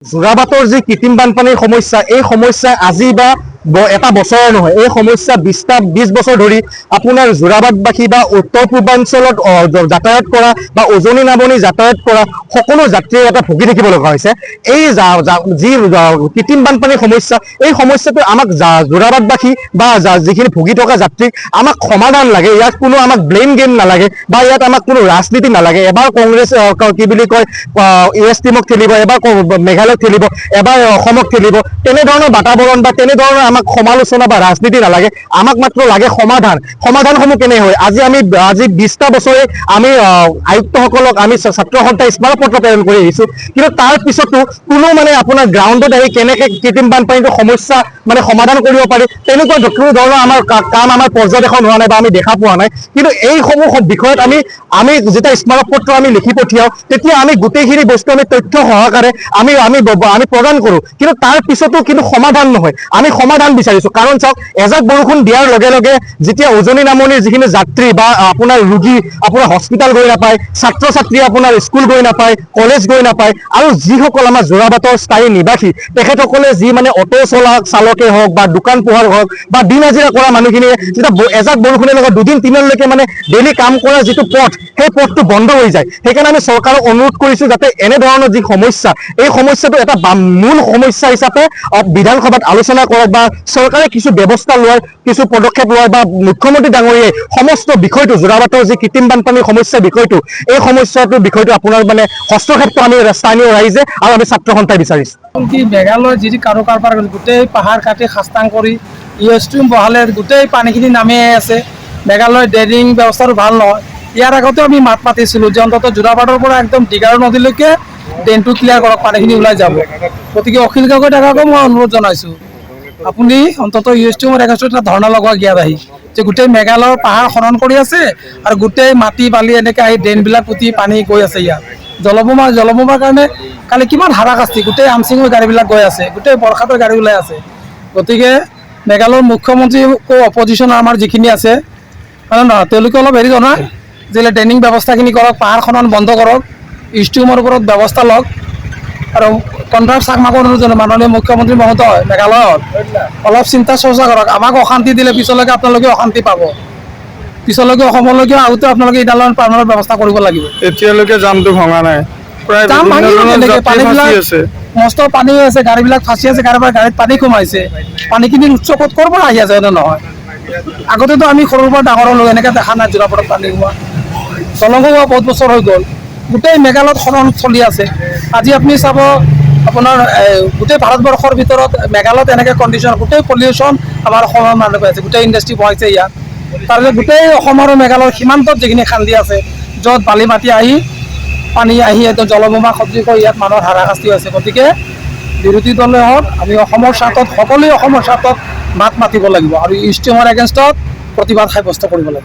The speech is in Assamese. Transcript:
যোৰাবাটৰ যি কৃত্ৰিম বানপানীৰ সমস্যা, এই সমস্যা আজি বা এটা বছৰৰ নহয়, এই সমস্যা 20 বছৰ ধৰি আপোনাৰ যোৰাবাটবাসী বা উত্তৰ পূৰ্বাঞ্চলত যাতায়াত কৰা বা উজনি নামনি যাতায়াত কৰা সকলো যাত্ৰীয়ে এটা ভুগি থাকিব লগা হৈছে। এই যি কৃত্ৰিম বানপানীৰ সমস্যা, এই সমস্যাটো আমাক যোৰাবাটবাসী বা যিখিনি ভুগি থকা যাত্ৰীক আমাক সমাধান লাগে। ইয়াত কোনো আমাক ব্লেম গেম নালাগে বা ইয়াত আমাক কোনো ৰাজনীতি নালাগে। এবাৰ কংগ্ৰেছ কি বুলি কয় US টিমক খেলিব, এবাৰ মেঘালয়ক খেলিব, এবাৰ অসমক খেলিব, তেনেধৰণৰ বাতাবৰণ বা তেনেধৰণৰ আমাক সমালোচনা বা ৰাজনীতি নালাগে। আমাক মাত্ৰ লাগে সমাধানসমূহ কেনে হয়। আজি 20টা বছৰে আমি আয়ুক্তসকলক আমি ছাত্ৰ সন্থাই স্মাৰকপত্ৰ প্ৰেৰণ কৰি আহিছোঁ, কিন্তু তাৰ পিছতো কোনো আপোনাৰ গ্ৰাউণ্ডত আহি কেনেকৈ কৃত্ৰিম বানপানীটো সমস্যা সমাধান কৰিব পাৰি তেনেকুৱা কোনো ধৰণৰ আমাৰ কাম আমাৰ পৰ্যবেক্ষণ হোৱা নাই বা আমি দেখা পোৱা নাই। কিন্তু এইসমূহ বিষয়ত আমি যেতিয়া স্মাৰকপত্ৰ আমি লিখি পঠিয়াওঁ, তেতিয়া আমি গোটেইখিনি বস্তু আমি তথ্য সহকাৰে আমি প্ৰদান কৰোঁ, কিন্তু তাৰ পিছতো কিন্তু সমাধান নহয়। আমি সমাধান বিচাৰিছোঁ, কাৰণ চাওক, এজাক বৰষুণ দিয়াৰ লগে লগে যেতিয়া উজনি নামনিৰ যিখিনি যাত্ৰী বা আপোনাৰ ৰোগী আপোনাৰ হস্পিটেল গৈ নাপায়, ছাত্ৰ ছাত্ৰী আপোনাৰ স্কুল গৈ নাপায়, কলেজ গৈ নাপায়, আৰু যিসকল আমাৰ যোৰাবাটৰ স্থায়ী নিবাসী তেখেতসকলে যি অটো চালকে হওক বা দোকান পোহাৰ হওক বা দিন হাজিৰা কৰা মানুহখিনিয়ে যেতিয়া এজাক বৰষুণে লগত 2-3 দিনলৈকে ডেইলি কাম কৰা যিটো পথ, সেই পথটো বন্ধ হৈ যায়। সেইকাৰণে আমি চৰকাৰক অনুৰোধ কৰিছোঁ যাতে এনেধৰণৰ যি সমস্যা, এই সমস্যাটো এটা মূল সমস্যা হিচাপে বিধানসভাত আলোচনা কৰক বা চৰকাৰে কিছু ব্যৱস্থা লোৱাৰ, কিছু পদক্ষেপ লোৱাৰ বা মুখ্যমন্ত্ৰী ডাঙৰীয়াই সমস্ত বিষয়টো যোৰাবাটৰ যি কৃত্ৰিম বানপানীৰ সমস্যা বিষয়টো, এই সমস্যাটোৰ বিষয়টো আপোনাৰ হস্তক্ষেপটো আমি স্থানীয় ৰাইজে আৰু আমি ছাত্ৰ সন্থাই বিচাৰিছোঁ। মেঘালয় যি কাৰো কাৰবাৰ গোটেই পাহাৰ কাটি খাস্তাং কৰি ষ্ট্ৰীম বহালে গোটেই পানীখিনি নামি আছে। মেঘালয় ড্ৰেইনিং ব্যৱস্থাটো ভাল নহয়। ইয়াৰ আগতে আমি মাত মাতিছিলোঁ যে অন্ততঃ যোৰাবাটৰ পৰা একদম দিগাৰু নদীলৈকে ড্ৰেইনটো ক্লিয়াৰ কৰক, পানীখিনি ওলাই যাব। গতিকে অখিল গগৈ ডাঙৰীয়াকো মই অনুৰোধ জনাইছোঁ, আপুনি অন্ততঃ ষ্ট্ৰীমৰ এগেইনষ্টত এটা ধৰ্ণা লগোৱা ইয়াত আহি, যে গোটেই মেঘালয়ৰ পাহাৰ খনন কৰি আছে আৰু গোটেই মাটি বালি এনেকৈ আহি ড্ৰেইনবিলাক পুতি পানী গৈ আছে ইয়াত। জলবোমাৰ কাৰণে কালি কিমান হাৰাশাস্তি, গোটেই আমচিঙৰ গাড়ীবিলাক গৈ আছে, গোটেই বৰষাতৰ গাড়ী ওলাই আছে। গতিকে মেঘালয়ৰ মুখ্যমন্ত্ৰী অপজিশ্যন আমাৰ যিখিনি আছে, হয় নহয়, তেওঁলোকে অলপ জনায় যে ড্ৰেইনিং ব্যৱস্থাখিনি কৰক, পাহাৰ খনন বন্ধ কৰক, ষ্ট্ৰীমৰ ওপৰত ব্যৱস্থা লওক। আৰু কণ্ঠৰ চাকমাকো অনুৰোধ জনায়, মাননীয় মুখ্যমন্ত্ৰী মহোদয়, মেঘালয়ত অলপ চিন্তা চৰ্চা কৰক। আমাক অশান্তি দিলে পিছলৈকে আপোনালোকে অশান্তি পাব। পিছলৈকে অসমলৈকে আহোঁতে আপোনালোকে ইডালৰ পাৰ্মাৰৰ ব্যৱস্থা কৰিব লাগিব। এতিয়ালৈকে জামটো ভঙা নাই, জাম ভাঙিব কেনেকৈ? পানীবিলাক মস্ত পানী হৈ আছে, গাড়ীবিলাক ফাঁচি আছে, কাৰোবাৰ গাড়ীত পানী সোমাইছে। পানীখিনিৰ উৎস ক'ৰ পৰা আহি আছে হয়নে নহয়? আগতেতো আমি সৰুৰ পৰা ডাঙৰ হ'লোঁ, এনেকৈ দেখা নাই যোৰাবাটত পানী হোৱা। দলং হোৱা বহুত বছৰ হৈ গ'ল। গোটেই মেঘালয়ত খনন চলি আছে। আজি আপুনি চাব, আপোনাৰ গোটেই ভাৰতবৰ্ষৰ ভিতৰত মেঘালয়ত এনেকৈ কণ্ডিশ্যন, গোটেই পলিউশ্যন আমাৰ অসমৰ মানুহ পাই আছে, গোটেই ইণ্ডাষ্ট্ৰী বহাইছে ইয়াত। তাৰপিছত গোটেই অসম আৰু মেঘালয়ৰ সীমান্তত যিখিনি খান্দি আছে, য'ত বালি মাটি আহি পানী আহি এইটো জলবোমা সদৃশ কৰি ইয়াত মানুহৰ হাৰাশাস্তি হৈছে। গতিকে বিৰোধী দলে হওক, আমি অসমৰ স্বাৰ্থত, সকলোৱে অসমৰ স্বাৰ্থত মাত মাতিব লাগিব আৰু ষ্ট্ৰীমৰ এগেইনষ্টত প্ৰতিবাদ সাব্যস্ত কৰিব লাগিব।